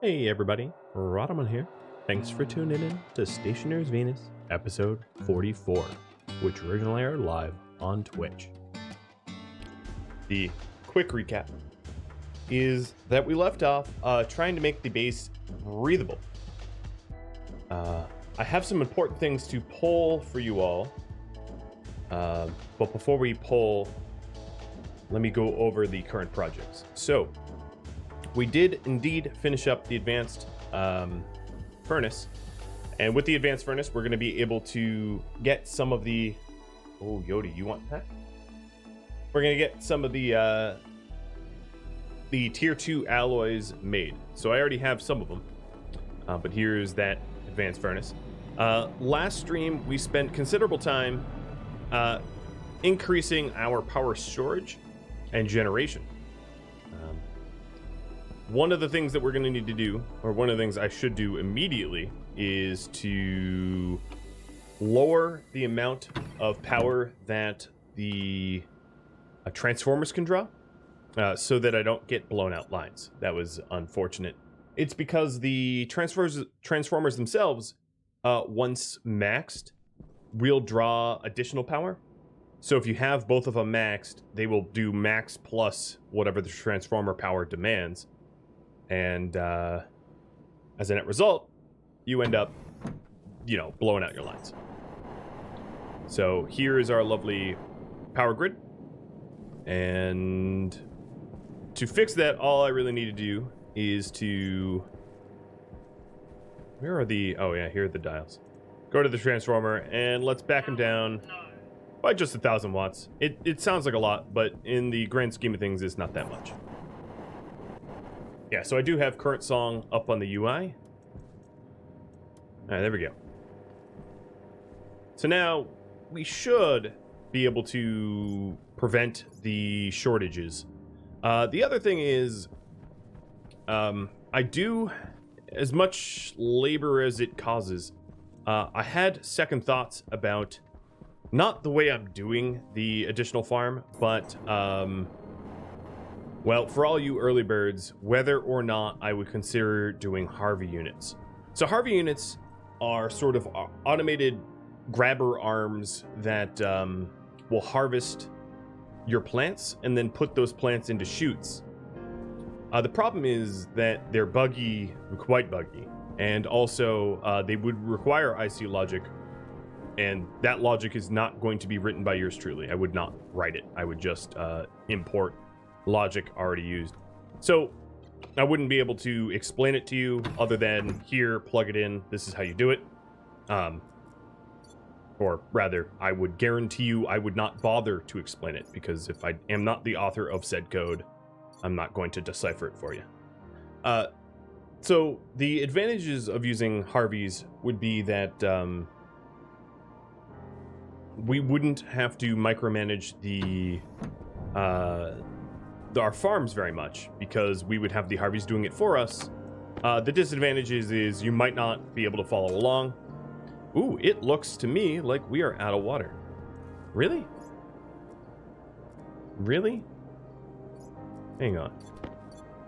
Hey everybody, Rhadamant here. Thanks for tuning in to Stationeers Venus, episode 44, which originally aired live on Twitch. The quick recap is that we left off trying to make the base breathable. I have some important things to poll for you all, but before we poll, let me go over the current projects. So, we did indeed finish up the advanced furnace, and with the advanced furnace, we're going to be able to get some of the. Oh, Yodi, you want that? We're going to get some of the tier 2 alloys made. So I already have some of them, but here's that advanced furnace. Last stream, we spent considerable time increasing our power storage and generation. One of the things that we're going to need to do, or one of the things I should do immediately, is to lower the amount of power that the transformers can draw, so that I don't get blown out lines. That was unfortunate. It's because the transformers themselves, once maxed, will draw additional power. So if you have both of them maxed, they will do max plus whatever the transformer power demands. And as a net result, you end up, blowing out your lines. So here is our lovely power grid. And to fix that, all I really need to do is to... Where are the... Oh yeah, here are the dials. Go to the transformer, and let's back them down by just 1,000 watts. It sounds like a lot, but in the grand scheme of things, it's not that much. Yeah, so I do have current song up on the UI. All right, there we go. So now we should be able to prevent the shortages. The other thing is, I do, as much labor as it causes, I had second thoughts about not the way I'm doing the additional farm, but well, for all you early birds, whether or not I would consider doing Harvey units. So Harvey units are sort of automated grabber arms that will harvest your plants and then put those plants into chutes. The problem is that they're buggy, quite buggy, and also they would require IC logic, and that logic is not going to be written by yours truly. I would not write it. I would just import logic already used. So I wouldn't be able to explain it to you other than here, plug it in, this is how you do it. Or rather, I would guarantee you I would not bother to explain it, because if I am not the author of said code, I'm not going to decipher it for you. So the advantages of using Harvies would be that we wouldn't have to micromanage our farms very much, because we would have the Harvies doing it for us. The disadvantage is you might not be able to follow along. Ooh, it looks to me like we are out of water. Really? Really? Hang on.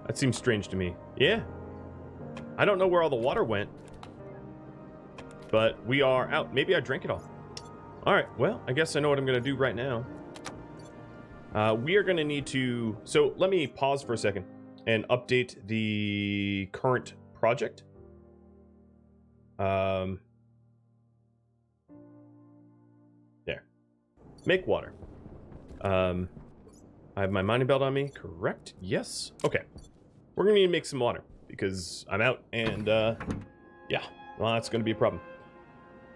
That seems strange to me. Yeah. I don't know where all the water went, but we are out. Maybe I drank it all. All right, well, I guess I know what I'm going to do right now. We are going to need to... So let me pause for a second and update the current project. There. Make water. I have my mining belt on me, correct? Yes. Okay. We're going to need to make some water because I'm out, and yeah, well, that's going to be a problem.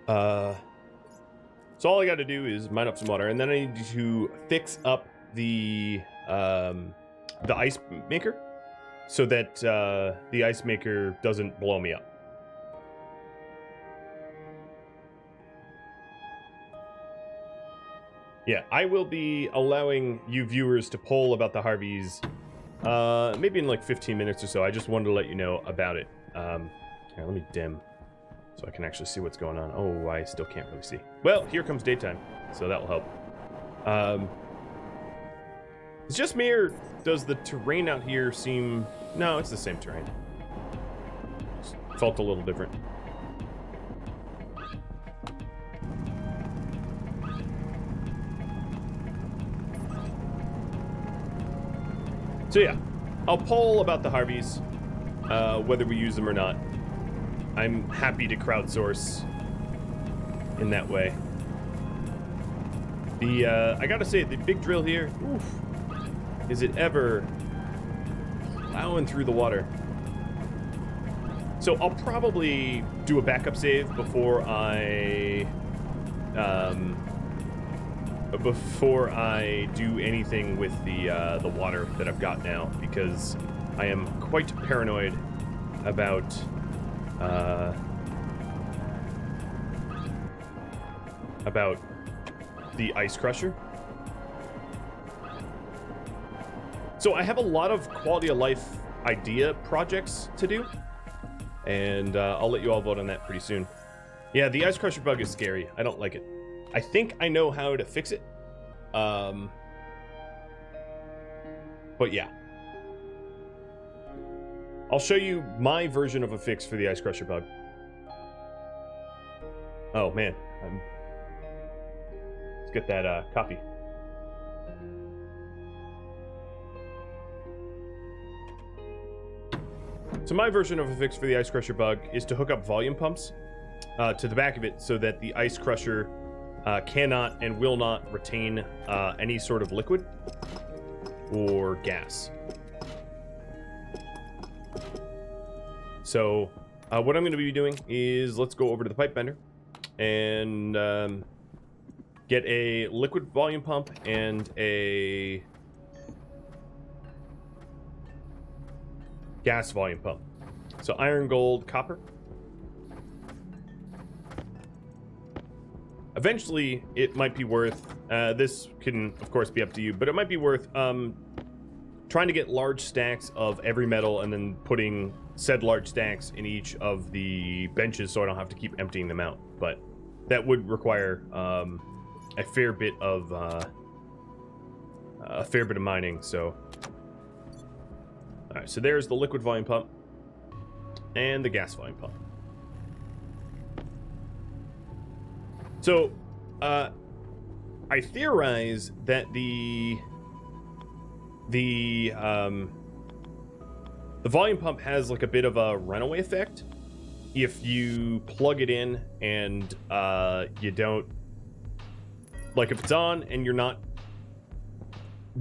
So all I got to do is mine up some water, and then I need to fix up the ice maker so that the ice maker doesn't blow me up. Yeah, I will be allowing you viewers to poll about the Harvies maybe in like 15 minutes or so. I just wanted to let you know about it. Here, let me dim so I can actually see what's going on. Oh, I still can't really see. Well, here comes daytime, so that'll help. It's just me, or does the terrain out here seem... No, it's the same terrain. felt a little different. So yeah, I'll poll about the Harvies, whether we use them or not. I'm happy to crowdsource in that way. I gotta say, the big drill here, oof, is it ever plowing through the water. So I'll probably do a backup save before I do anything with the water that I've got now, because I am quite paranoid about the ice crusher. So I have a lot of quality of life idea projects to do, and I'll let you all vote on that pretty soon. Yeah, the ice crusher bug is scary. I don't like it. I think I know how to fix it. But yeah. I'll show you my version of a fix for the ice crusher bug. Oh man, let's get that coffee. So my version of a fix for the ice crusher bug is to hook up volume pumps to the back of it so that the ice crusher cannot and will not retain any sort of liquid or gas. So what I'm going to be doing is, let's go over to the pipe bender and get a liquid volume pump and a gas volume pump. So iron, gold, copper. Eventually, it might be worth, this can, of course, be up to you, but it might be worth trying to get large stacks of every metal and then putting said large stacks in each of the benches so I don't have to keep emptying them out. But that would require a fair bit of mining. So, all right, so there's the liquid volume pump and the gas volume pump. So, I theorize that the volume pump has like a bit of a runaway effect if you plug it in and you don't, like, if it's on and you're not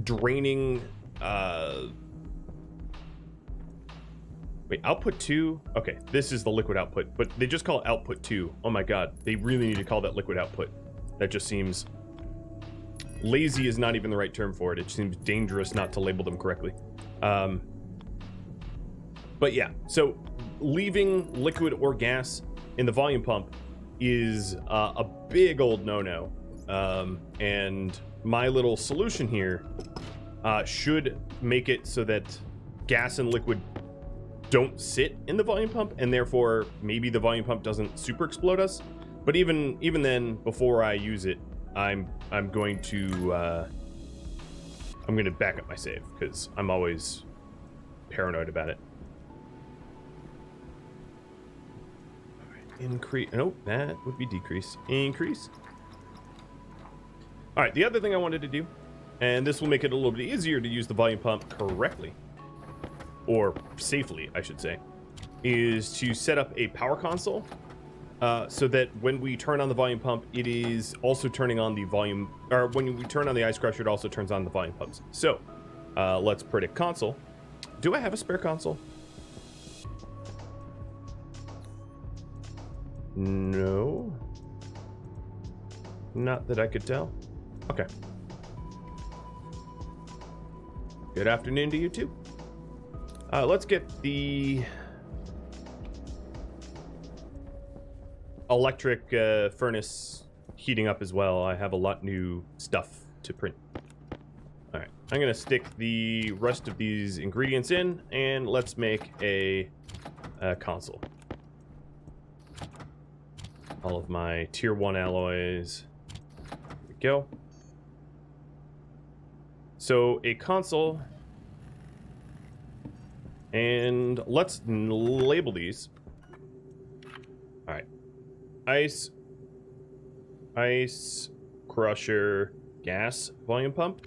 draining wait, output 2? Okay, this is the liquid output, but they just call it output 2. Oh my god, they really need to call that liquid output. That just seems... lazy is not even the right term for it. It seems dangerous not to label them correctly. But yeah, so leaving liquid or gas in the volume pump is a big old no-no. And my little solution here should make it so that gas and liquid don't sit in the volume pump, and therefore maybe the volume pump doesn't super explode us. But even then, before I use it, I'm going to back up my save because I'm always paranoid about it. All right, increase. Nope, that would be decrease. Increase. All right, the other thing I wanted to do, and this will make it a little bit easier to use the volume pump correctly, or safely, I should say, is to set up a power console so that when we turn on the volume pump, it is also turning on the volume, or when we turn on the ice crusher, it also turns on the volume pumps. So let's predict console. Do I have a spare console? No. Not that I could tell. Okay. Good afternoon to you too. Let's get the electric furnace heating up as well. I have a lot new stuff to print. All right, I'm gonna stick the rest of these ingredients in, and let's make a console. All of my tier 1 alloys. There we go. So a console. And let's label these. All right. Ice crusher gas volume pump.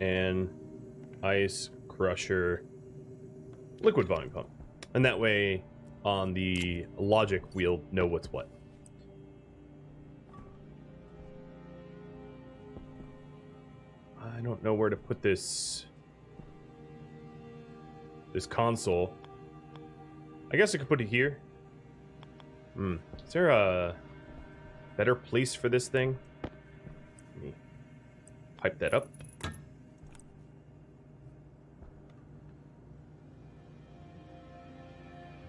And ice crusher liquid volume pump. And that way, on the logic, we'll know what's what. I don't know where to put this console. I guess I could put it here. Is there a better place for this thing? Let me pipe that up.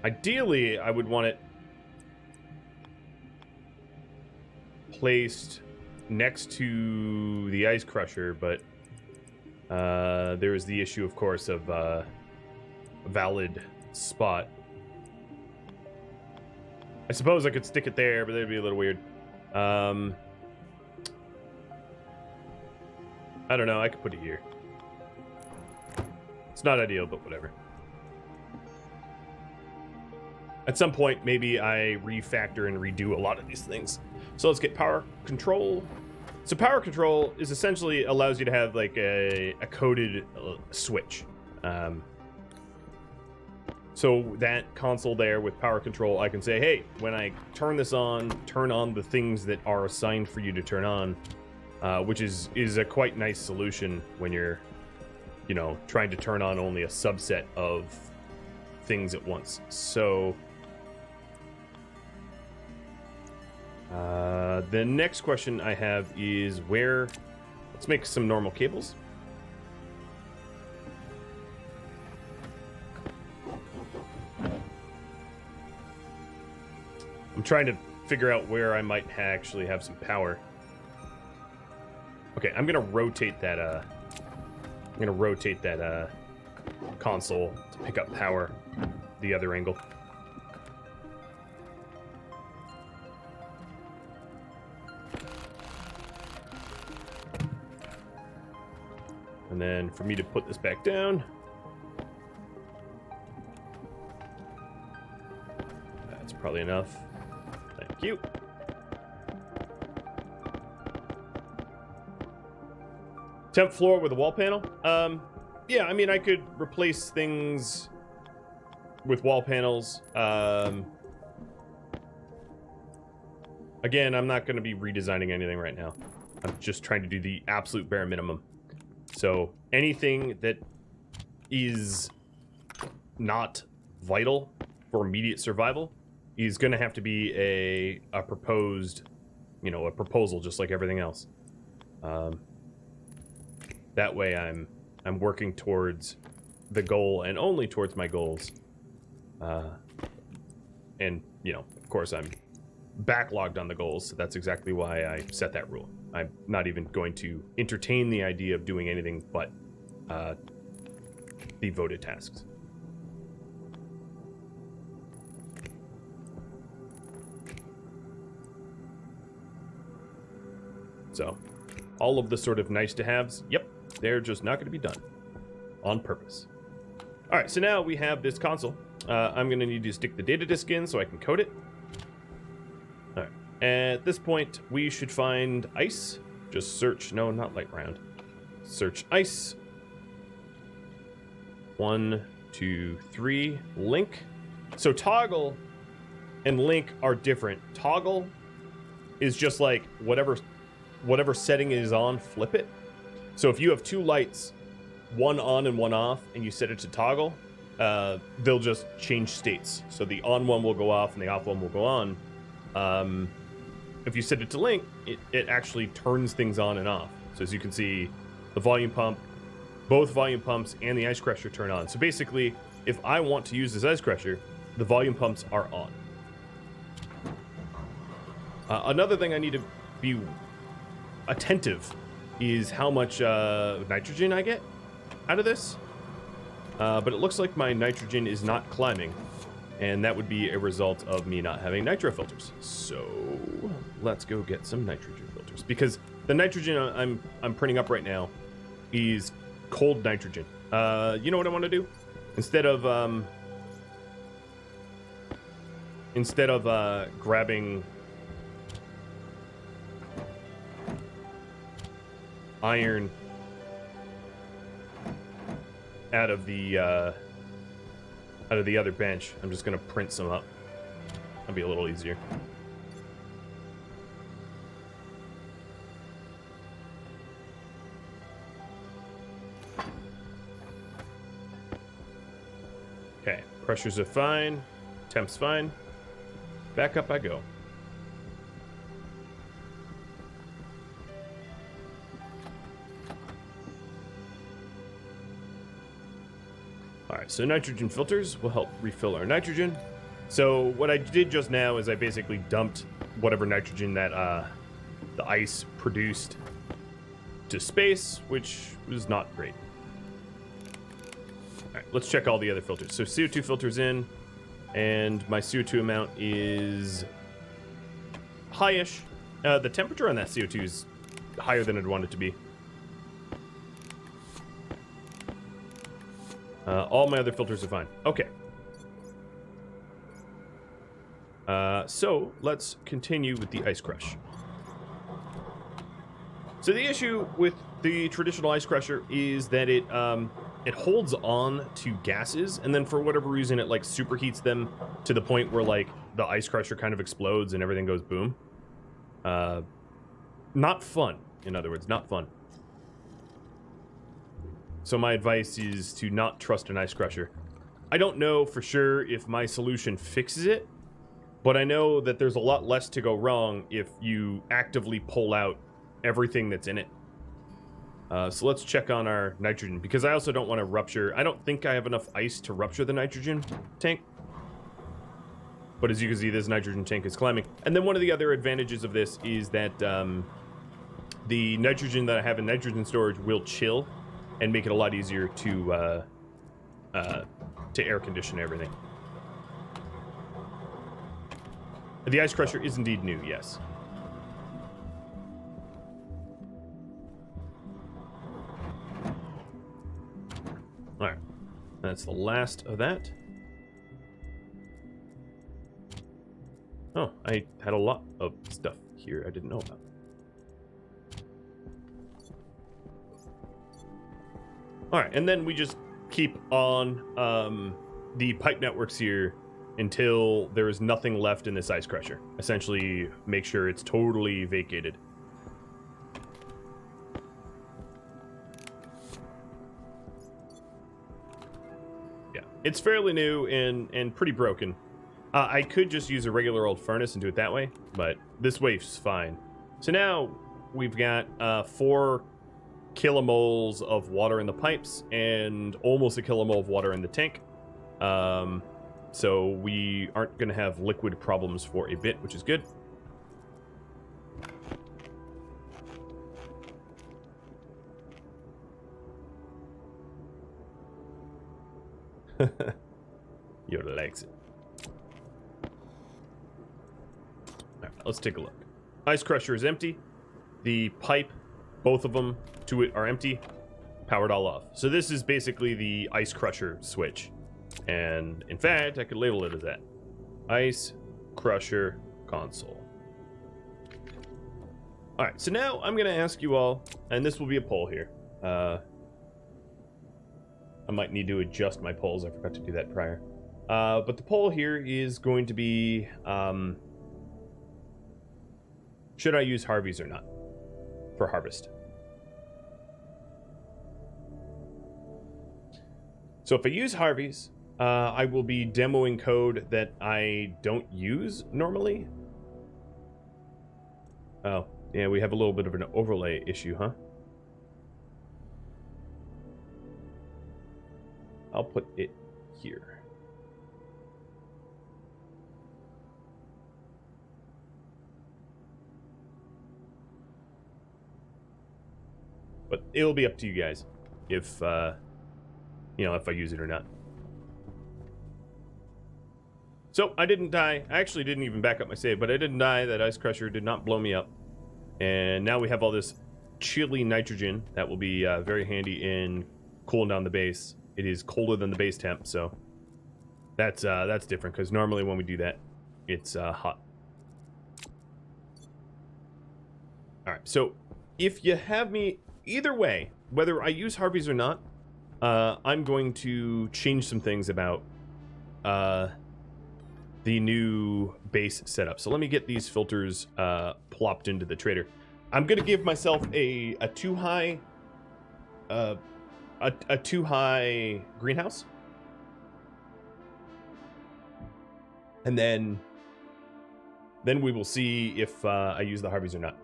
Ideally, I would want it placed next to the ice crusher, but there is the issue, of course, of a valid spot. I suppose I could stick it there, but that'd be a little weird. I don't know. I could put it here. It's not ideal, but whatever. At some point, maybe I refactor and redo a lot of these things. So let's get power control. So power control is essentially allows you to have like a coded switch. So that console there with power control, I can say, hey, when I turn this on, turn on the things that are assigned for you to turn on, which is a quite nice solution when you're, you know, trying to turn on only a subset of things at once. So the next question I have is where, let's make some normal cables. I'm trying to figure out where I might actually have some power. Okay, I'm gonna rotate that console to pick up power the other angle. And then for me to put this back down, that's probably enough. Thank you. Temp floor with a wall panel. Yeah, I mean, I could replace things with wall panels. Again, I'm not going to be redesigning anything right now. I'm just trying to do the absolute bare minimum. So anything that is not vital for immediate survival is going to have to be a proposed, you know, a proposal, just like everything else. That way I'm working towards the goal and only towards my goals. And, you know, of course I'm backlogged on the goals, so that's exactly why I set that rule. I'm not even going to entertain the idea of doing anything but the voted tasks. So, all of the sort of nice to haves, yep, they're just not going to be done on purpose. All right, so now we have this console. I'm going to need to stick the data disk in so I can code it. All right. At this point, we should find ice. Just search, no, not light round. Search ice. 1, 2, 3, link. So toggle and link are different. Toggle is just like whatever setting is on, flip it. So if you have two lights, one on and one off, and you set it to toggle, they'll just change states. So the on one will go off and the off one will go on. If you set it to link, it actually turns things on and off. So as you can see, the volume pump, both volume pumps and the ice crusher turn on. So basically, if I want to use this ice crusher, the volume pumps are on. Another thing I need to be attentive is how much nitrogen I get out of this. But it looks like my nitrogen is not climbing, and that would be a result of me not having nitro filters. So let's go get some nitrogen filters, because the nitrogen I'm printing up right now is cold nitrogen. You know what I want to do? Instead of instead of grabbing iron out of the other bench, I'm just gonna print some up. That'll be a little easier. Okay, pressures are fine, temp's fine. Back up I go. Alright, so nitrogen filters will help refill our nitrogen. So what I did just now is I basically dumped whatever nitrogen that the ice produced to space, which was not great. Alright, let's check all the other filters. So CO2 filters in, and my CO2 amount is high-ish. The temperature on that CO2 is higher than I'd want it to be. All my other filters are fine. Okay. So let's continue with the ice crush. So the issue with the traditional ice crusher is that it holds on to gases, and then for whatever reason it like superheats them to the point where like the ice crusher kind of explodes and everything goes boom. Not fun, in other words, not fun. So my advice is to not trust an ice crusher. I don't know for sure if my solution fixes it, but I know that there's a lot less to go wrong if you actively pull out everything that's in it. So let's check on our nitrogen, because I also don't want to rupture. I don't think I have enough ice to rupture the nitrogen tank. But as you can see, this nitrogen tank is climbing. And then one of the other advantages of this is that the nitrogen that I have in nitrogen storage will chill and make it a lot easier to air condition everything. The ice crusher is indeed new, yes. Alright, that's the last of that. Oh, I had a lot of stuff here I didn't know about. Alright, and then we just keep on the pipe networks here until there is nothing left in this ice crusher. Essentially, make sure it's totally vacated. Yeah, it's fairly new and pretty broken. I could just use a regular old furnace and do it that way, but this way's fine. So now we've got 4 kilomoles of water in the pipes and almost a kilomole of water in the tank. So we aren't going to have liquid problems for a bit, which is good. Yoda likes it. Alright, let's take a look. Ice crusher is empty. The pipe, both of them to it are empty. Powered all off. So this is basically the ice crusher switch. And in fact, I could label it as that. Ice crusher console. Alright, so now I'm going to ask you all, and this will be a poll here. I might need to adjust my polls. I forgot to do that prior. But the poll here is going to be, should I use Harvies or not for harvest? So if I use Harvies, I will be demoing code that I don't use normally. Oh, yeah, we have a little bit of an overlay issue, huh? I'll put it here. But it'll be up to you guys if, you know, if I use it or not. So I didn't die. I actually didn't even back up my save, but I didn't die. That ice crusher did not blow me up. And now we have all this chilly nitrogen that will be very handy in cooling down the base. It is colder than the base temp, so that's different, because normally when we do that, it's hot. All right, so if you have me either way, whether I use Harvies or not, I'm going to change some things about the new base setup. So let me get these filters plopped into the trader. I'm gonna give myself a too high greenhouse, and then we will see if I use the Harvies or not.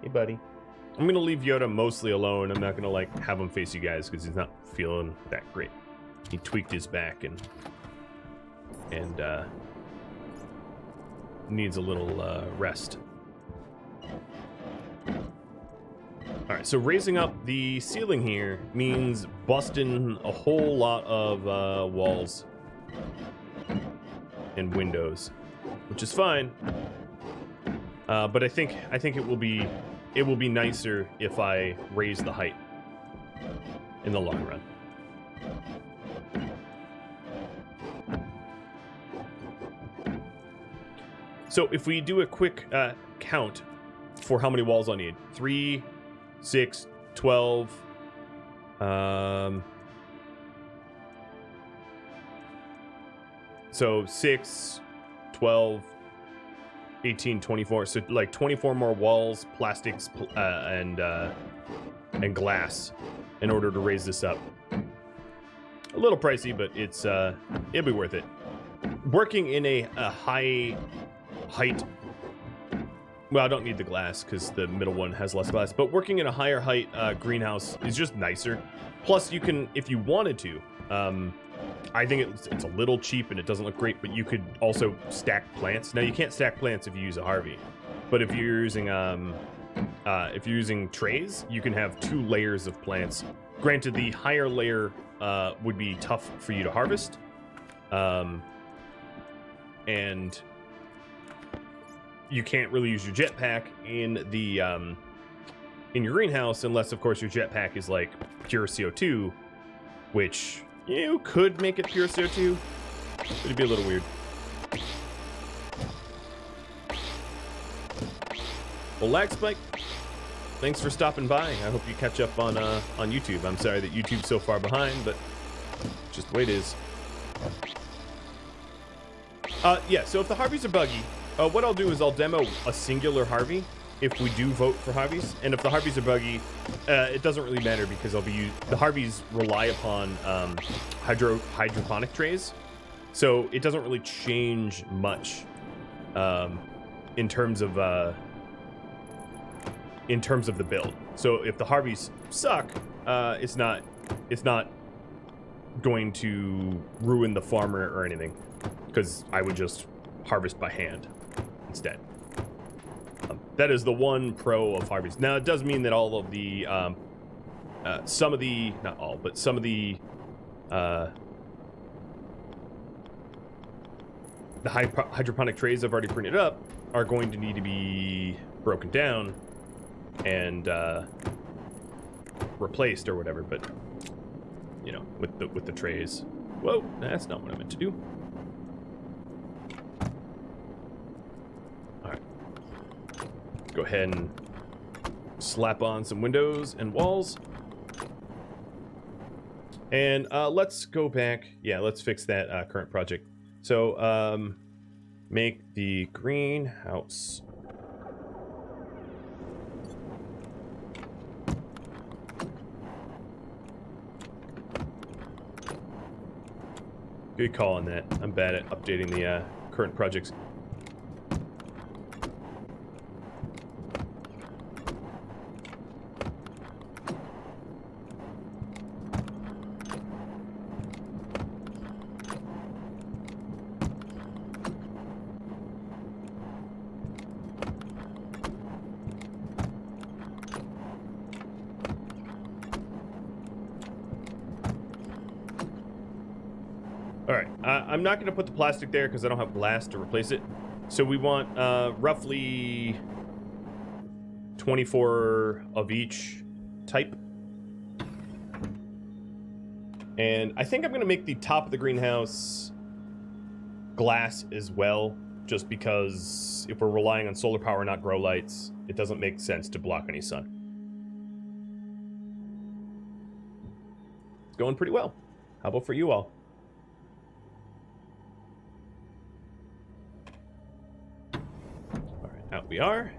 Hey, buddy. I'm gonna leave Yoda mostly alone. I'm not gonna like have him face you guys because he's not feeling that great. He tweaked his back and needs a little rest. All right, so raising up the ceiling here means busting a whole lot of walls and windows, which is fine. But I think it will be nicer if I raise the height in the long run. So if we do a quick count for how many walls I need, 3, 6, 12, so 6, 12, 18, 24, so like 24 more walls, plastics, and glass in order to raise this up. A little pricey, but it's it'll be worth it. Working in a high height, well, I don't need the glass because the middle one has less glass, but working in a higher height greenhouse is just nicer. Plus, you can, if you wanted to, I think it's a little cheap and it doesn't look great, but you could also stack plants. Now, you can't stack plants if you use a Harvey, but if you're using trays, you can have 2 layers of plants. Granted, the higher layer would be tough for you to harvest, and you can't really use your jetpack in the in your greenhouse unless, of course, your jetpack is like pure CO2, which you could make it pure CO2, but it'd be a little weird. Well, Lag Spike, thanks for stopping by. I hope you catch up on YouTube. I'm sorry that YouTube's so far behind, but just the way it is. Yeah, so if the Harvies are buggy, what I'll do is I'll demo a singular Harvey if we do vote for Harvies. And if the Harvies are buggy, it doesn't really matter because the Harvies rely upon hydroponic trays. So it doesn't really change much in terms of the build. So if the Harvies suck, it's not going to ruin the farmer or anything, because I would just harvest by hand instead. That is the one pro of Harvies. Now, it does mean that all of the some of the, not all, but some of the hydroponic trays I've already printed up are going to need to be broken down and replaced or whatever. But you know, with the trays. Whoa, that's not what I meant to do. All right, go ahead and slap on some windows and walls. And let's go back. Yeah, let's fix that current project. So make the greenhouse. Good call on that. I'm bad at updating the current projects. I'm not going to put the plastic there because I don't have glass to replace it. So we want roughly 24 of each type And I think I'm going to make the top of the greenhouse glass as well, just because if we're relying on solar power, not grow lights, it doesn't make sense to block any sun. It's going pretty well. How about for you all? All right, out we are.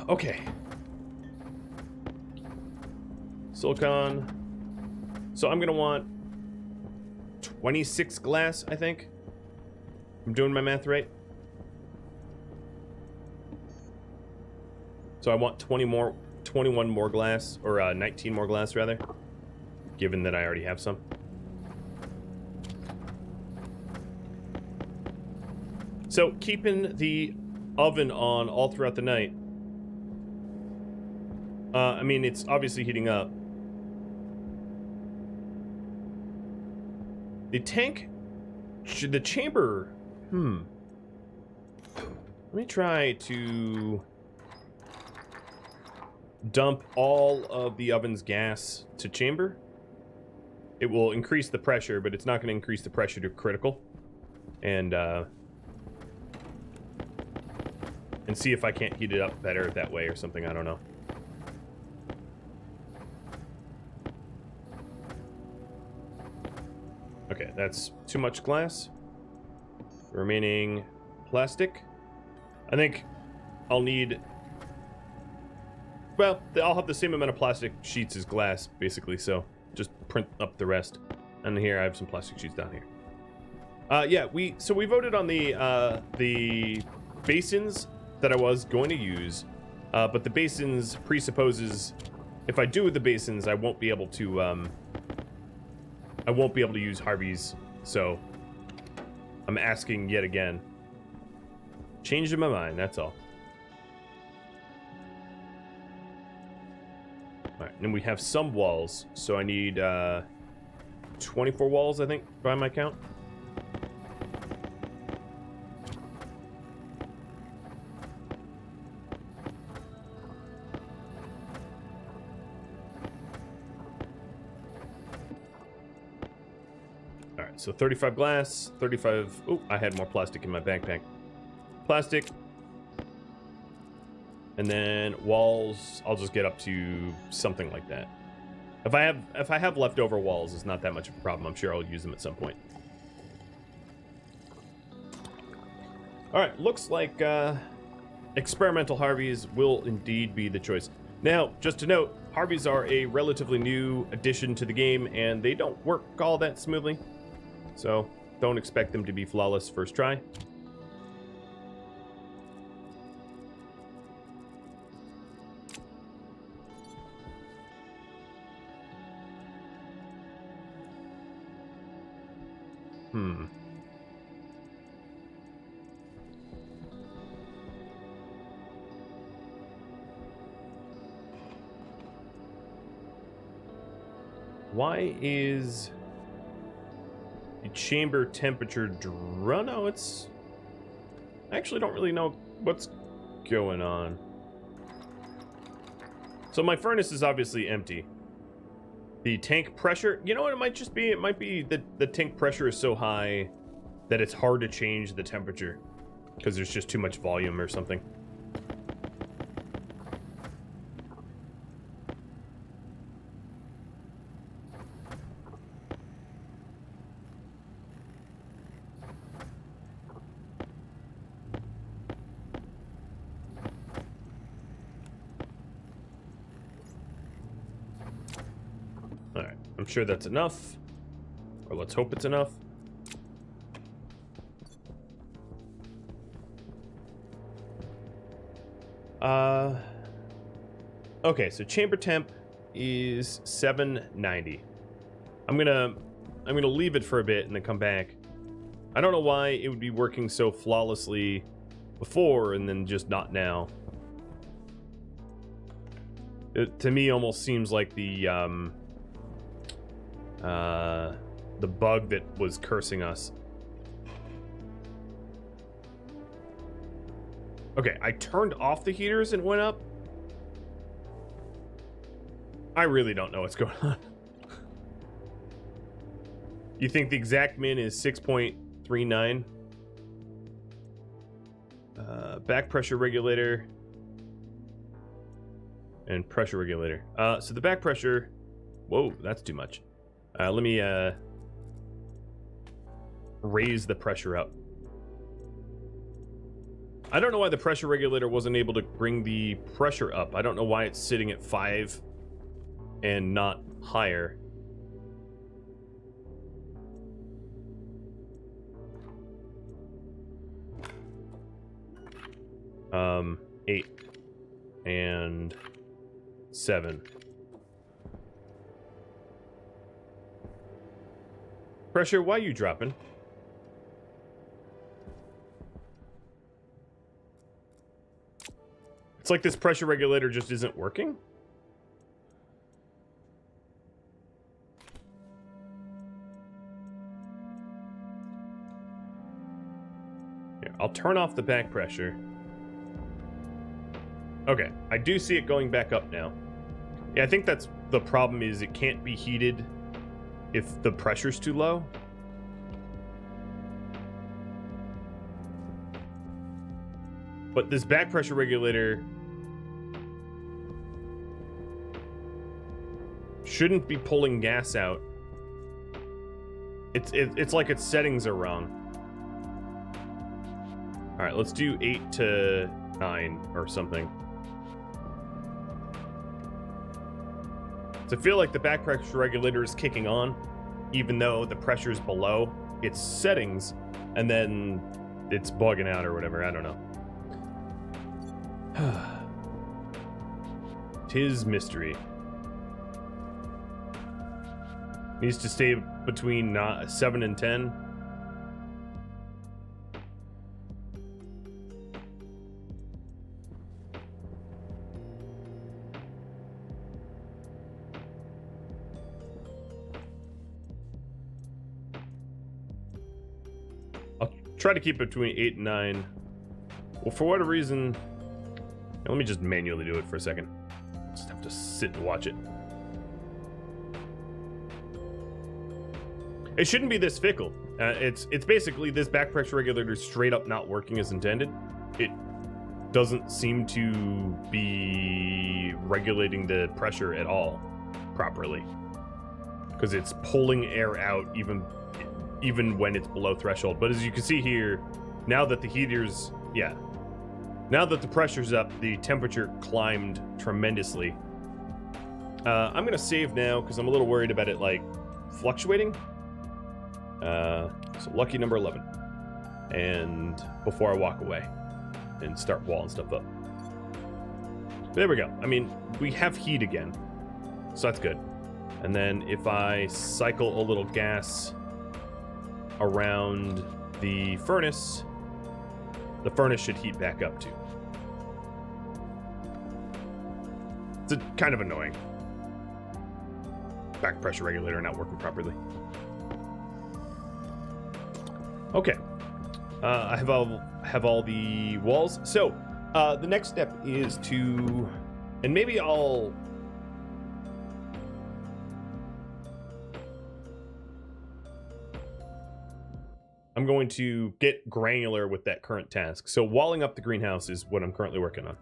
Okay. Silicon. So I'm going to want 26 glass, I think. I'm doing my math right. So I want 21 more glass, or 19 more glass rather, given that I already have some. So keeping the oven on all throughout the night. I mean, it's obviously heating up. The tank, the chamber, let me try to dump all of the oven's gas to chamber. It will increase the pressure, but it's not going to increase the pressure to critical. And see if I can't heat it up better that way or something, I don't know. Okay, that's too much glass. Remaining plastic. I think I'll need... Well, I'll have the same amount of plastic sheets as glass, basically, so just print up the rest. And here, I have some plastic sheets down here. Yeah, we voted on the basins that I was going to use, but the basins presupposes if I do the basins, I won't be able to use Harvies, so I'm asking yet again. Changed my mind, that's all. All right, and we have some walls, so I need 24 walls, I think, by my count. So 35 glass, 35... Oh, I had more plastic in my backpack. Plastic. And then walls, I'll just get up to something like that. If I have leftover walls, it's not that much of a problem. I'm sure I'll use them at some point. All right, looks like experimental Harvies will indeed be the choice. Now, just to note, Harvies are a relatively new addition to the game, and they don't work all that smoothly. So, don't expect them to be flawless first try. Why is the chamber temperature no, it's... I actually don't really know what's going on. So my furnace is obviously empty. The tank pressure, you know what it might just be? It might be that the tank pressure is so high that it's hard to change the temperature because there's just too much volume or something. I'm sure that's enough, or let's hope it's enough. Okay, so chamber temp is 790. I'm gonna leave it for a bit and then come back. I don't know why it would be working so flawlessly before and then just not now. It, to me, almost seems like the bug that was cursing us. Okay, I turned off the heaters and went up. I really don't know what's going on. You think the exact min is 6.39? Back pressure regulator and pressure regulator. So the back pressure, whoa, that's too much. Let me raise the pressure up. I don't know why the pressure regulator wasn't able to bring the pressure up. I don't know why it's sitting at 5 and not higher. Um, 8 and 7. Pressure, why are you dropping? It's like this pressure regulator just isn't working. Here, I'll turn off the back pressure. Okay, I do see it going back up now. Yeah, I think that's the problem, is it can't be heated if the pressure's too low. But this back pressure regulator shouldn't be pulling gas out. It's like its settings are wrong. All right, let's do 8 to 9 or something. So I feel like the back pressure regulator is kicking on, even though the pressure is below its settings, and then it's bugging out or whatever. I don't know. 'Tis mystery. Needs to stay between 7 and 10. I'll try to keep it between 8 and 9. Well, for whatever reason, let me just manually do it for a second. Just have to sit and watch it. It shouldn't be this fickle. It's basically this back pressure regulator straight up not working as intended. It doesn't seem to be regulating the pressure at all properly, because it's pulling air out even when it's below threshold. But as you can see here, now that the heater's, now that the pressure's up, the temperature climbed tremendously. I'm gonna save now because I'm a little worried about it like fluctuating. So lucky number 11. And before I walk away and start walling stuff up. There we go. I mean, we have heat again, so that's good. And then if I cycle a little gas around the furnace should heat back up too. It's kind of annoying. Back pressure regulator not working properly. Okay. I have all the walls. So the next step is to, and maybe I'm going to get granular with that current task. So walling up the greenhouse is what I'm currently working on.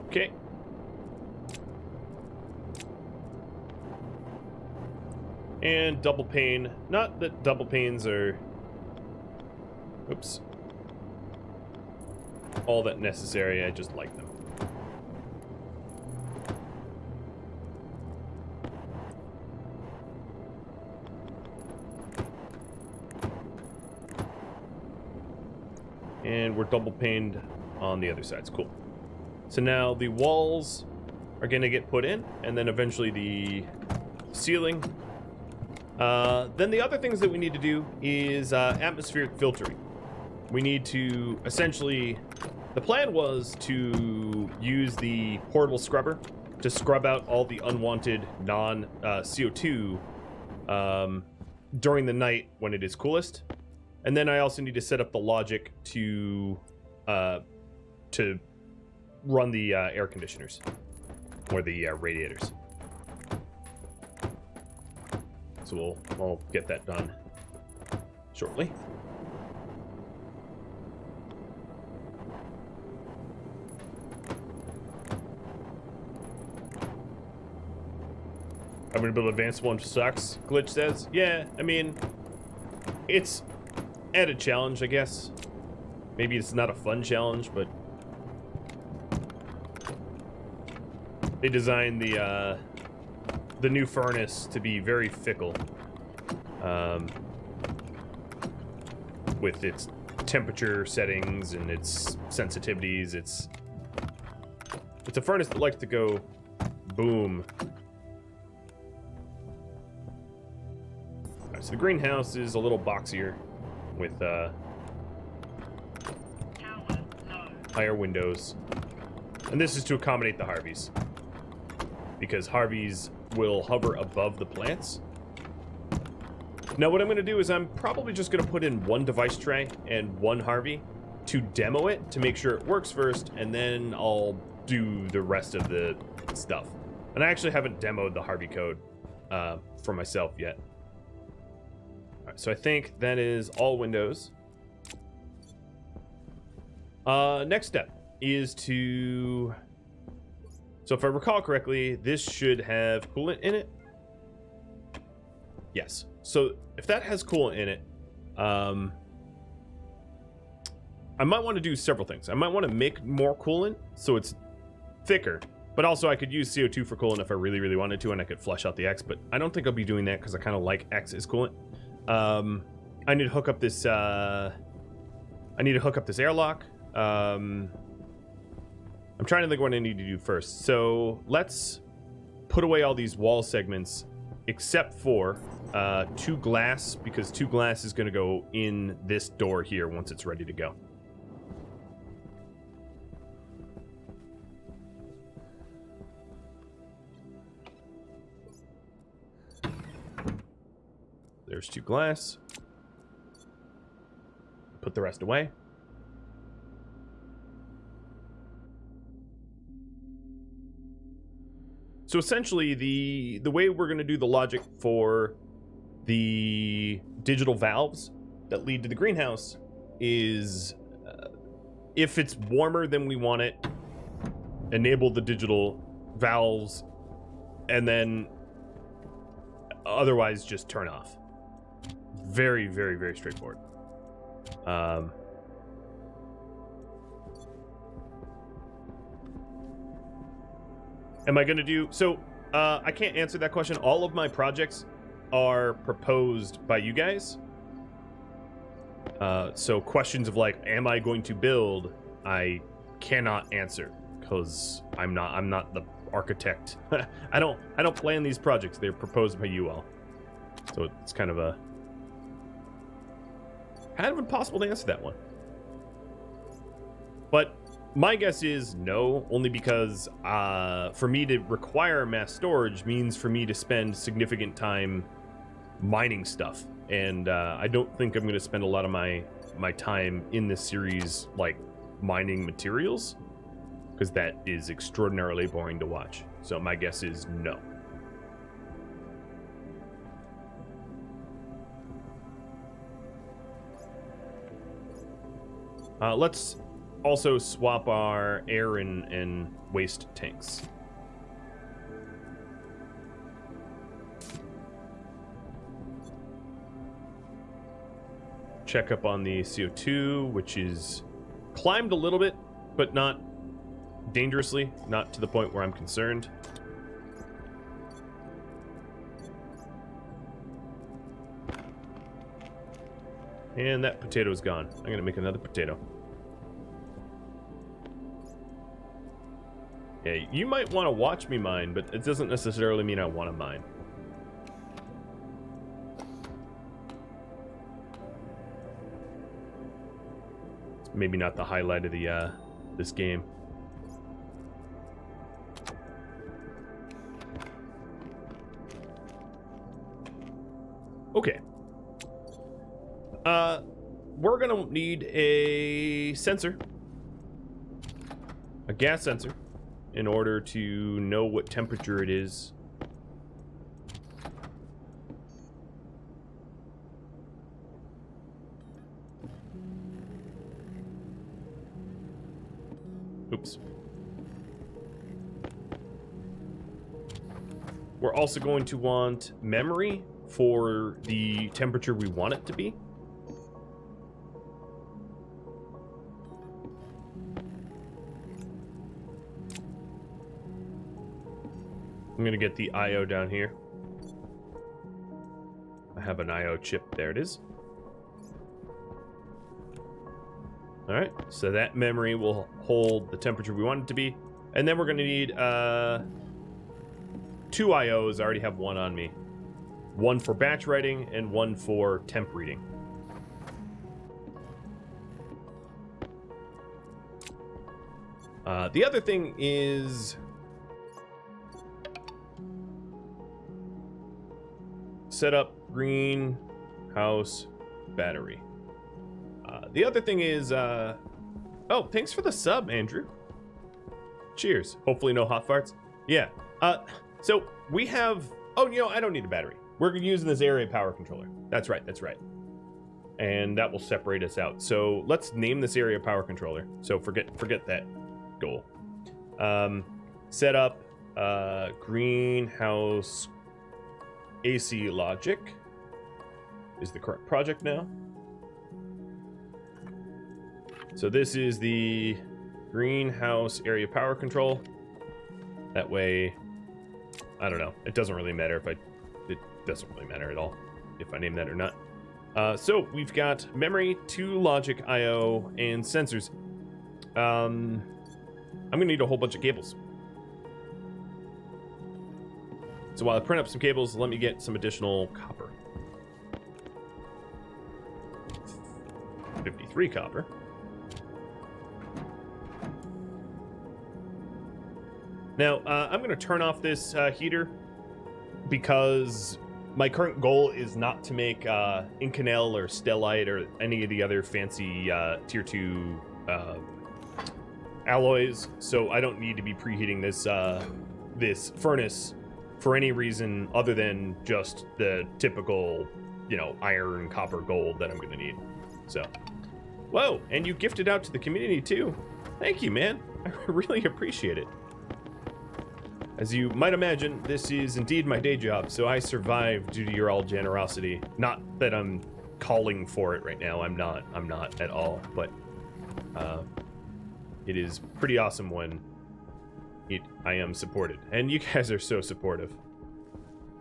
Okay. And double pane. Not that double panes are, oops, all that necessary. I just like them. And we're double paned on the other sides. Cool. So now the walls are going to get put in, and then eventually the ceiling Then the other things that we need to do is atmospheric filtering. We need to essentially... The plan was to use the portable scrubber to scrub out all the unwanted non-CO2 during the night when it is coolest. And then I also need to set up the logic to run the air conditioners or the radiators. So I'll get that done shortly. I'm gonna build advanced one sucks, Glitch says. Yeah, I mean, it's added challenge, I guess. Maybe it's not a fun challenge, but they designed the new furnace to be very fickle, with its temperature settings and its sensitivities. It's a furnace that likes to go boom. All right, so the greenhouse is a little boxier with higher windows, and this is to accommodate the Harvies, because Harvies will hover above the plants. Now what I'm going to do is I'm probably just going to put in one device tray and one Harvey to demo it to make sure it works first, and then I'll do the rest of the stuff. And I actually haven't demoed the Harvey code for myself yet. All right, so I think that is all windows. Next step is to... So if I recall correctly, this should have coolant in it. Yes. So if that has coolant in it, I might want to do several things. I might want to make more coolant so it's thicker, but also I could use CO2 for coolant if I really, really wanted to, and I could flush out the X, but I don't think I'll be doing that because I kind of like X as coolant. I need to hook up this, airlock. I'm trying to think what I need to do first. So let's put away all these wall segments except for 2 glass, because 2 glass is going to go in this door here once it's ready to go. There's 2 glass. Put the rest away. So essentially, the way we're going to do the logic for the digital valves that lead to the greenhouse is, if it's warmer than we want it, enable the digital valves, and then otherwise just turn off. Very, very, very straightforward. Am I going to do... So, I can't answer that question. All of my projects are proposed by you guys. So questions of like, am I going to build? I cannot answer because I'm not the architect. I don't plan these projects. They're proposed by you all. So it's kind of impossible to answer that one. But my guess is no, only because for me to require mass storage means for me to spend significant time mining stuff, and I don't think I'm going to spend a lot of my time in this series like mining materials, because that is extraordinarily boring to watch. So my guess is no. Let's also swap our air and waste tanks. Check up on the CO2, which is climbed a little bit, but not dangerously, not to the point where I'm concerned. And that potato's gone. I'm gonna make another potato. Yeah, you might want to watch me mine, but it doesn't necessarily mean I want to mine. maybe not the highlight of the this game. Okay. We're gonna need a sensor, a gas sensor, in order to know what temperature it is. Oops. We're also going to want memory for the temperature we want it to be. I'm going to get the IO down here. I have an IO chip. There it is. All right, so that memory will hold the temperature we want it to be. And then we're going to need 2 IOs. I already have one on me. One for batch writing and one for temp reading. The other thing is set up greenhouse battery. The other thing is, oh, thanks for the sub, Andrew. Cheers. Hopefully no hot farts. Yeah. So we have, oh, you know, I don't need a battery. We're using this area power controller. That's right, that's right. And that will separate us out. So let's name this area power controller. So forget that goal. Set up greenhouse AC logic is the correct project now. So this is the greenhouse area power control. That way, I don't know. It doesn't really matter if it doesn't really matter at all if I name that or not. So we've got memory, 2 logic IO, and sensors. I'm gonna need a whole bunch of cables. So while I print up some cables, let me get some additional copper. 53 copper. Now, I'm going to turn off this heater because my current goal is not to make Inconel or Stellite or any of the other fancy tier 2 alloys. So I don't need to be preheating this this furnace for any reason other than just the typical, you know, iron, copper, gold that I'm going to need. So, whoa, and you gifted out to the community too. Thank you, man. I really appreciate it. As you might imagine, this is indeed my day job, so I survive due to your all generosity. Not that I'm calling for it right now. I'm not at all, but it is pretty awesome when I am supported. And you guys are so supportive.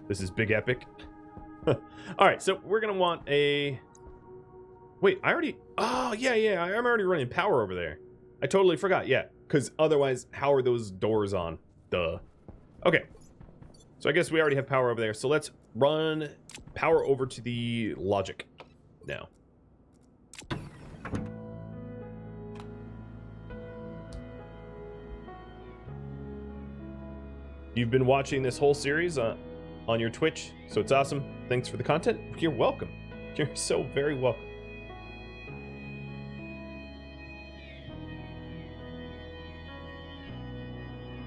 This is big epic. Alright, so we're gonna want a... Wait, I already... Oh, yeah, I'm already running power over there. I totally forgot, yeah. Because otherwise, how are those doors on? Duh. Okay. So I guess we already have power over there. So let's run power over to the logic now. You've been watching this whole series on your Twitch, so it's awesome. Thanks for the content. You're welcome. You're so very welcome.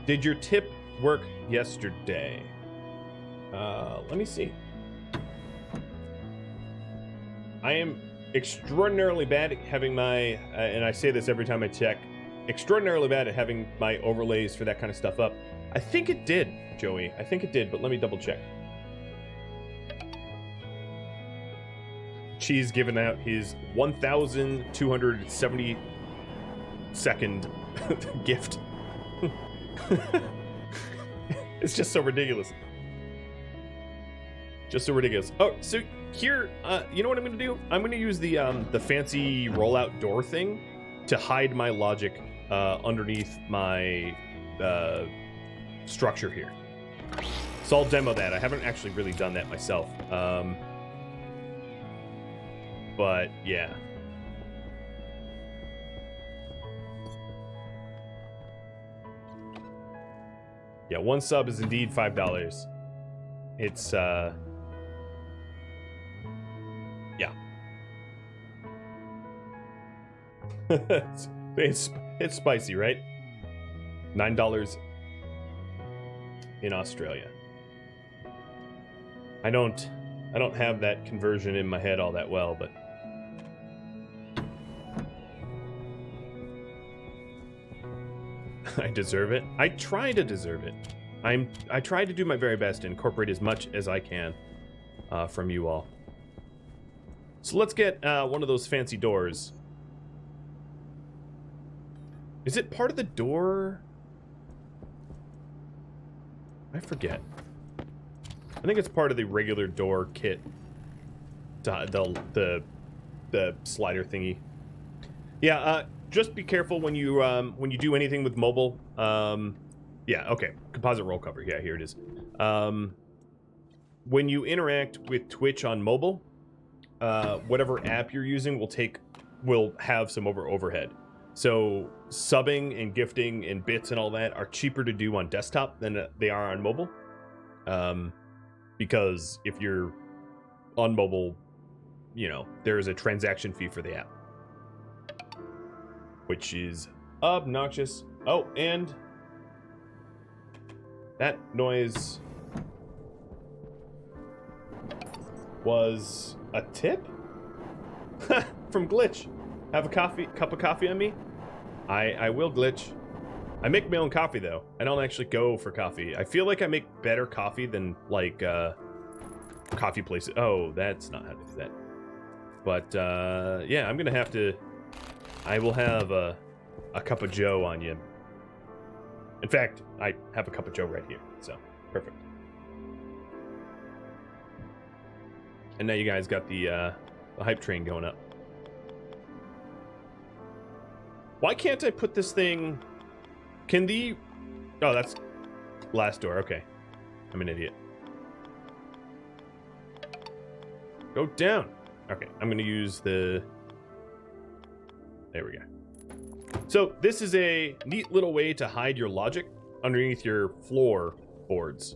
Did your tip work yesterday? Let me see. I am extraordinarily bad at having my, and I say this every time I check, extraordinarily bad at having my overlays for that kind of stuff up. I think it did, Joey. I think it did, but let me double check. Cheese giving out his 1,272nd gift. It's just so ridiculous. Just so ridiculous. Oh, so here, you know what I'm going to do? I'm going to use the fancy rollout door thing to hide my logic underneath my structure here. So I'll demo that. I haven't actually really done that myself. But yeah. Yeah, one sub is indeed $5. It's, yeah. it's spicy, right? $9 in Australia. I don't have that conversion in my head all that well, but I deserve it. I try to deserve it. I try to do my very best to incorporate as much as I can from you all. So let's get one of those fancy doors. Is it part of the door? I forget. I think it's part of the regular door kit. The slider thingy. Yeah, just be careful when you do anything with mobile. Yeah, okay. Composite roll cover. Yeah, here it is. When you interact with Twitch on mobile, whatever app you're using will have some overhead. So subbing and gifting and bits and all that are cheaper to do on desktop than they are on mobile. Because if you're on mobile, you know, there is a transaction fee for the app, which is obnoxious. Oh, and that noise was a tip from Glitch. Have a cup of coffee on me? I will, Glitch. I make my own coffee, though. I don't actually go for coffee. I feel like I make better coffee than, like, coffee places. Oh, that's not how to do that. But, yeah, I'm gonna have to... I will have a cup of joe on you. In fact, I have a cup of joe right here, so perfect. And now you guys got the hype train going up. Why can't I put this thing... Can the... Oh, that's last door. Okay. I'm an idiot. Go down. Okay, I'm going to use the... There we go. So this is a neat little way to hide your logic underneath your floor boards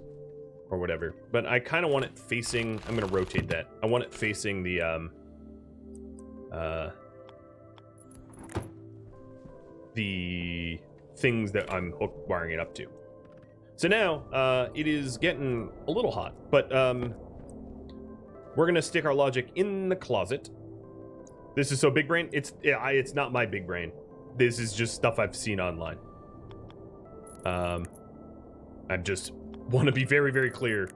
or whatever. But I kind of want it facing... I'm going to rotate that. I want it facing the things that I'm wiring it up to. So now it is getting a little hot, but we're gonna stick our logic in the closet. This is so big brain. It's not my big brain. This is just stuff I've seen online. I just want to be very, very clear.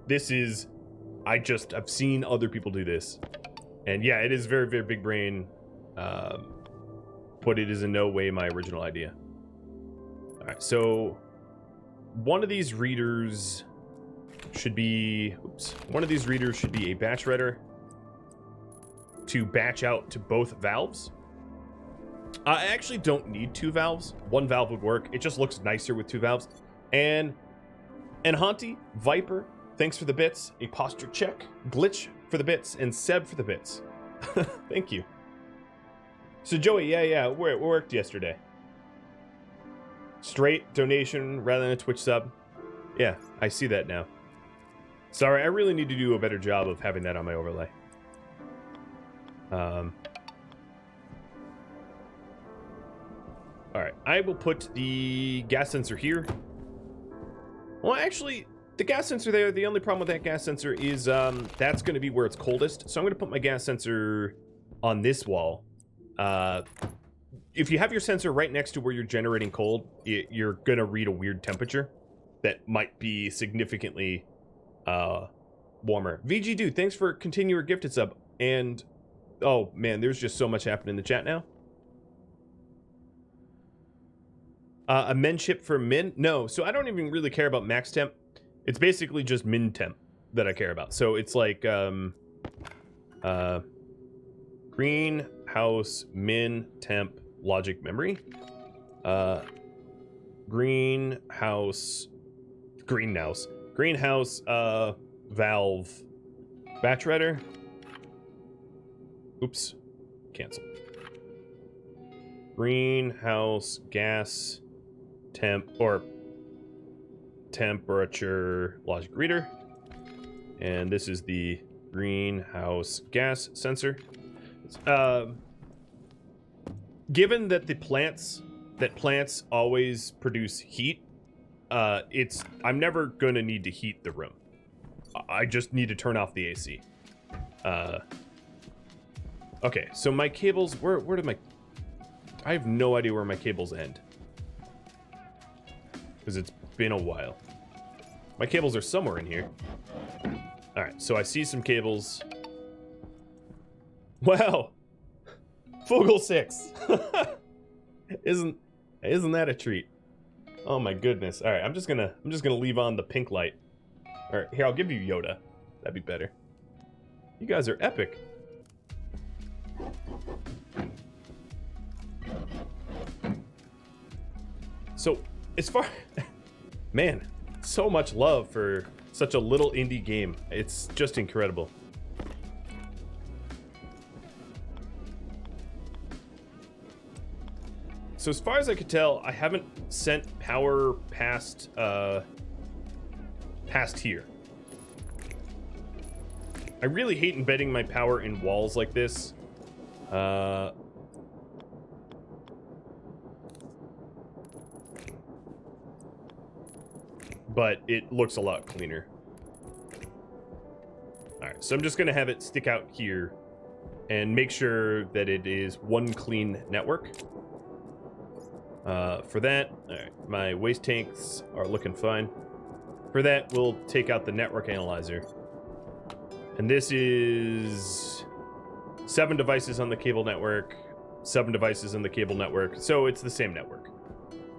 This is I've seen other people do this, and yeah, it is very, very big brain. But it is in no way my original idea. All right, so one of these readers should be, one of these readers should be a batch reader to batch out to both valves. I actually don't need two valves. One valve would work. It just looks nicer with two valves. And Hanti, Viper, thanks for the bits. A posture check, Glitch for the bits, and Seb for the bits. Thank you. So Joey, yeah, it worked yesterday. Straight donation rather than a Twitch sub. Yeah, I see that now. Sorry, I really need to do a better job of having that on my overlay. Alright, I will put the gas sensor here. Well, actually, the gas sensor there, the only problem with that gas sensor is that's going to be where it's coldest. So I'm going to put my gas sensor on this wall. If you have your sensor right next to where you're generating cold, you're going to read a weird temperature that might be significantly warmer. VG Dude, thanks for continuing your gifted sub. And, oh man, there's just so much happening in the chat now. A min chip for min? No, so I don't even really care about max temp. It's basically just min temp that I care about. So it's like, greenhouse min temp logic memory, greenhouse valve batch writer. Oops, cancel. Greenhouse gas temp, or temperature logic reader. And this is the greenhouse gas sensor. Given that plants always produce heat, I'm never going to need to heat the room. I just need to turn off the AC. Okay, so my cables, where did my... I have no idea where my cables end. Because it's been a while. My cables are somewhere in here. Alright, so I see some cables. Wow! Fogel 6! Isn't that a treat? Oh my goodness. Alright, I'm just gonna leave on the pink light. Alright, here, I'll give you Yoda. That'd be better. You guys are epic. So, as far... Man, so much love for such a little indie game. It's just incredible. So as far as I could tell, I haven't sent power past here. I really hate embedding my power in walls like this. But it looks a lot cleaner. Alright, so I'm just gonna have it stick out here and make sure that it is one clean network. For that, alright, my waste tanks are looking fine. For that, we'll take out the network analyzer. And this is 7 devices on the cable network, 7 devices on the cable network, so it's the same network.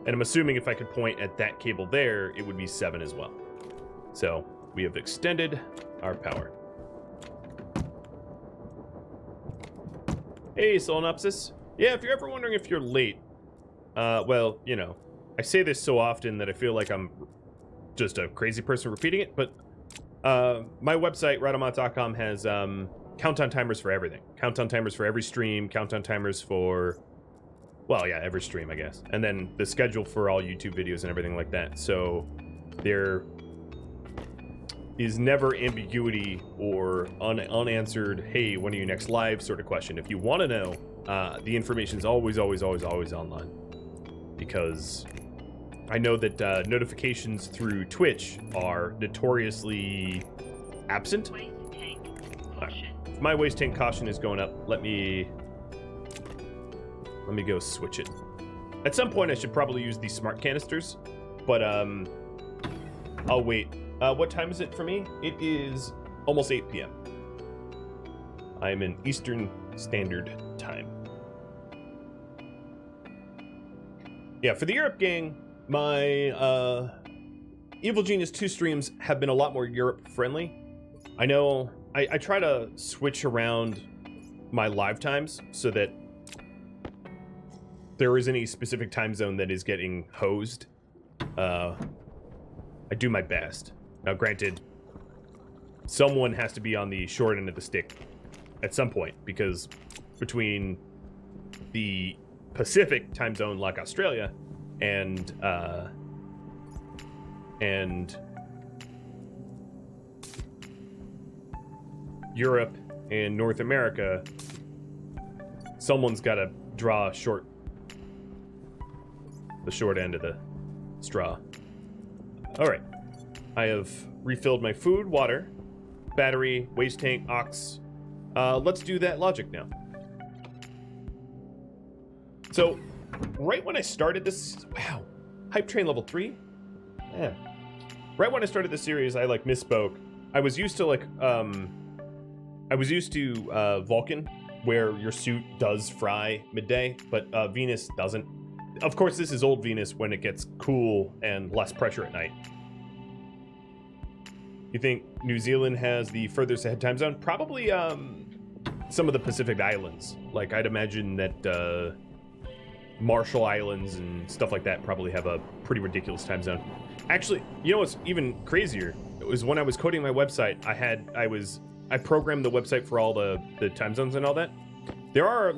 And I'm assuming if I could point at that cable there, it would be 7 as well. So we have extended our power. Hey, Solenopsis. Yeah, if you're ever wondering if you're late, well, you know, I say this so often that I feel like I'm just a crazy person repeating it, but my website, Rhadamant.com, has countdown timers for everything. Countdown timers for every stream, countdown timers for... Well, yeah, every stream, I guess. And then the schedule for all YouTube videos and everything like that. So there is never ambiguity or unanswered, hey, when are you next live sort of question. If you want to know, the information is always online. Because I know that notifications through Twitch are notoriously absent. If my waste tank caution is going up, let me go switch it. At some point, I should probably use these smart canisters, but I'll wait. What time is it for me? It is almost 8 p.m. I am in Eastern Standard Time. Yeah, for the Europe gang, my Evil Genius 2 streams have been a lot more Europe-friendly. I know I try to switch around my live times so that there isn't any specific time zone that is getting hosed. I do my best. Now, granted, someone has to be on the short end of the stick at some point, because between the Pacific time zone, like Australia, and Europe and North America, someone's got to draw the short end of the straw. All right, I have refilled my food, water, battery, waste tank, aux. Let's do that logic now. So, right when I started this, wow, hype train level 3? Yeah. Right when I started this series, I like misspoke. I was used to Vulcan, where your suit does fry midday, but Venus doesn't. Of course, this is old Venus when it gets cool and less pressure at night. You think New Zealand has the furthest ahead time zone? Probably some of the Pacific Islands. Like, I'd imagine that Marshall Islands and stuff like that probably have a pretty ridiculous time zone. Actually, you know what's even crazier? It was when I was coding my website, I programmed the website for all the time zones and all that. There are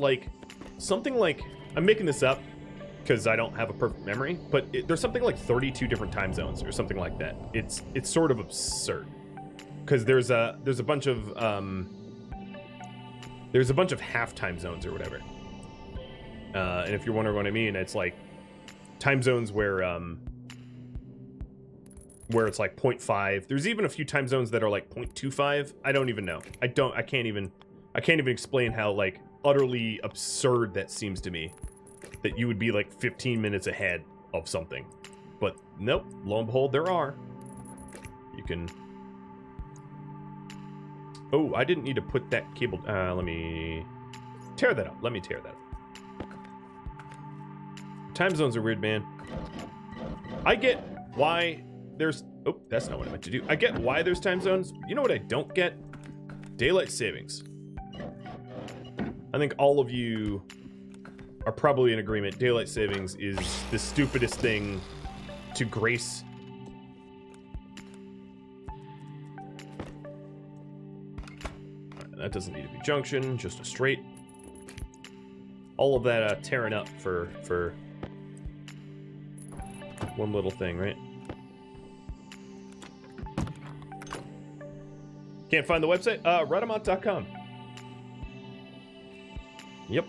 something like, I'm making this up, because I don't have a perfect memory, but there's something like 32 different time zones or something like that. It's sort of absurd because there's a bunch of half time zones or whatever. And if you're wondering what I mean, it's like time zones where it's like 0.5. There's even a few time zones that are like 0.25. I don't even know. I can't even explain how like utterly absurd that seems to me, that you would be like 15 minutes ahead of something. But nope, lo and behold, there are. You can... Oh, I didn't need to put that cable... let me tear that up. Let me tear that up. Time zones are weird, man. I get why there's... Oh, that's not what I meant to do. I get why there's time zones. You know what I don't get? Daylight savings. I think all of you are probably in agreement. Daylight savings is the stupidest thing to grace. That doesn't need to be junction, just a straight. All of that tearing up for one little thing, right? Can't find the website? Rhadamant.com. Yep.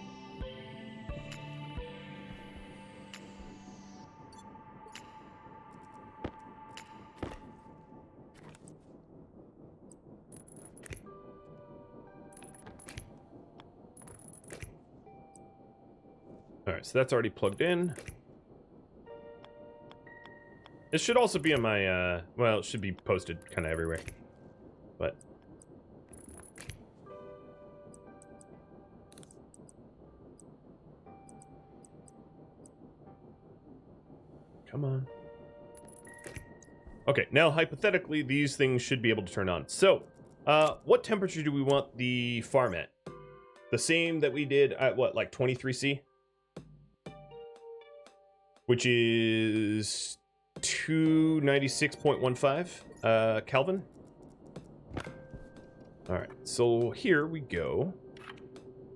All right, so that's already plugged in. It should also be on my, well, it should be posted kind of everywhere, but. Come on. Okay, now hypothetically, these things should be able to turn on. So, what temperature do we want the farm at? The same that we did at what, like 23C? Which is 296.15 Kelvin. All right, so here we go.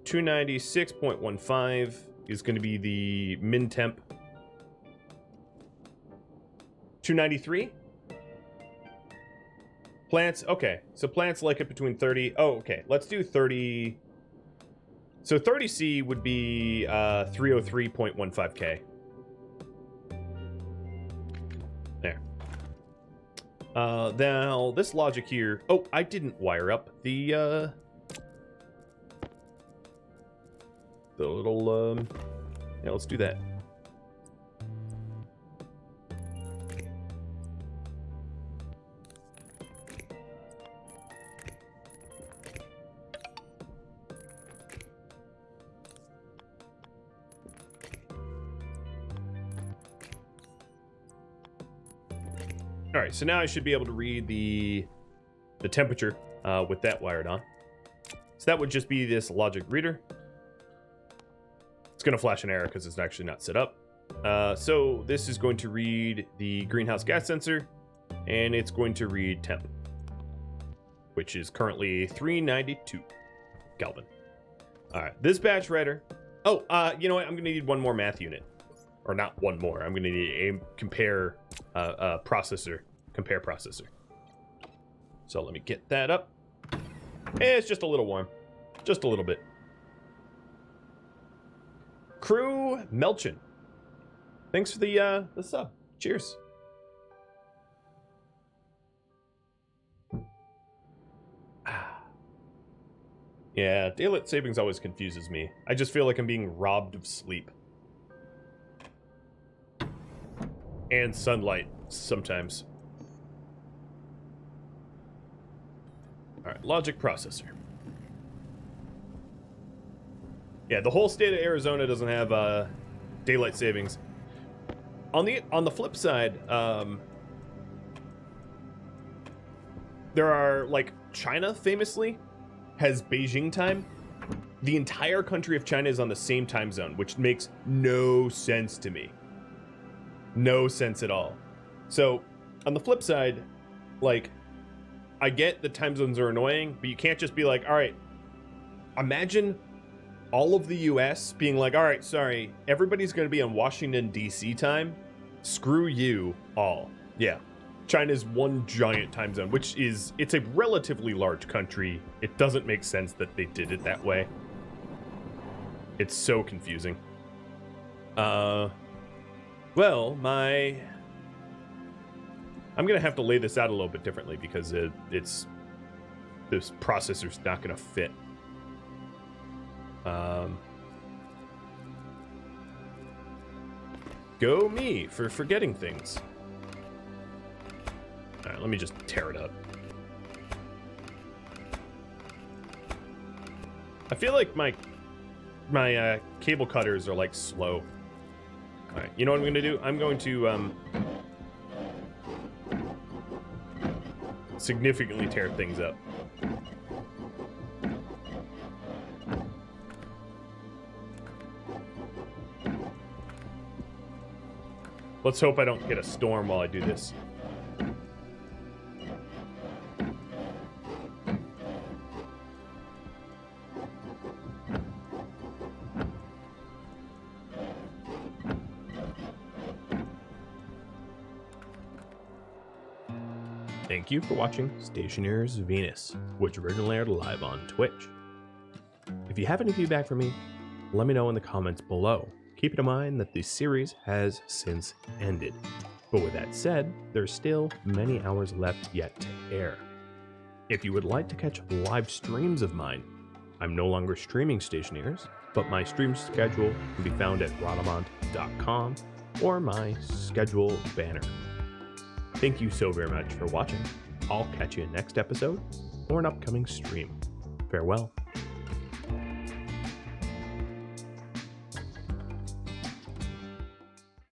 296.15 is going to be the min temp. 293. Plants, okay. So plants like it between 30. Oh, okay. Let's do 30. So 30C would be 303.15K. There. Now this logic here. Oh, I didn't wire up the little yeah, let's do that. All right, so now I should be able to read the temperature with that wired on. So that would just be this logic reader. It's going to flash an error because it's actually not set up. So this is going to read the greenhouse gas sensor, and it's going to read temp, which is currently 392 Kelvin. All right, this batch writer. Oh, you know what? I'm going to need one more math unit. Or not one more. I'm going to need a compare processor. Compare processor. So let me get that up. It's just a little warm. Just a little bit. Crew Melchin. Thanks for the sub. Cheers. Yeah, daylight savings always confuses me. I just feel like I'm being robbed of sleep. And sunlight, sometimes. Alright, logic processor. Yeah, the whole state of Arizona doesn't have daylight savings. On the flip side, there are, like, China famously has Beijing time. The entire country of China is on the same time zone, which makes no sense to me. No sense at all. So, on the flip side, like, I get the time zones are annoying, but you can't just be like, all right, imagine all of the US being like, all right, sorry, everybody's going to be on Washington, D.C. time. Screw you all. Yeah. China's one giant time zone, which is, it's a relatively large country. It doesn't make sense that they did it that way. It's so confusing. Well, I'm going to have to lay this out a little bit differently because this processor's not going to fit. Go me for forgetting things. All right, let me just tear it up. I feel like my cable cutters are like slow. All right, you know what I'm going to do? I'm going to significantly tear things up. Let's hope I don't get a storm while I do this. Thank you for watching Stationeers Venus, which originally aired live on Twitch. If you have any feedback for me, let me know in the comments below. Keep in mind that the series has since ended. But with that said, there's still many hours left yet to air. If you would like to catch live streams of mine, I'm no longer streaming Stationeers, but my stream schedule can be found at Rhadamant.com or my schedule banner. Thank you so very much for watching. I'll catch you in next episode or an upcoming stream. Farewell.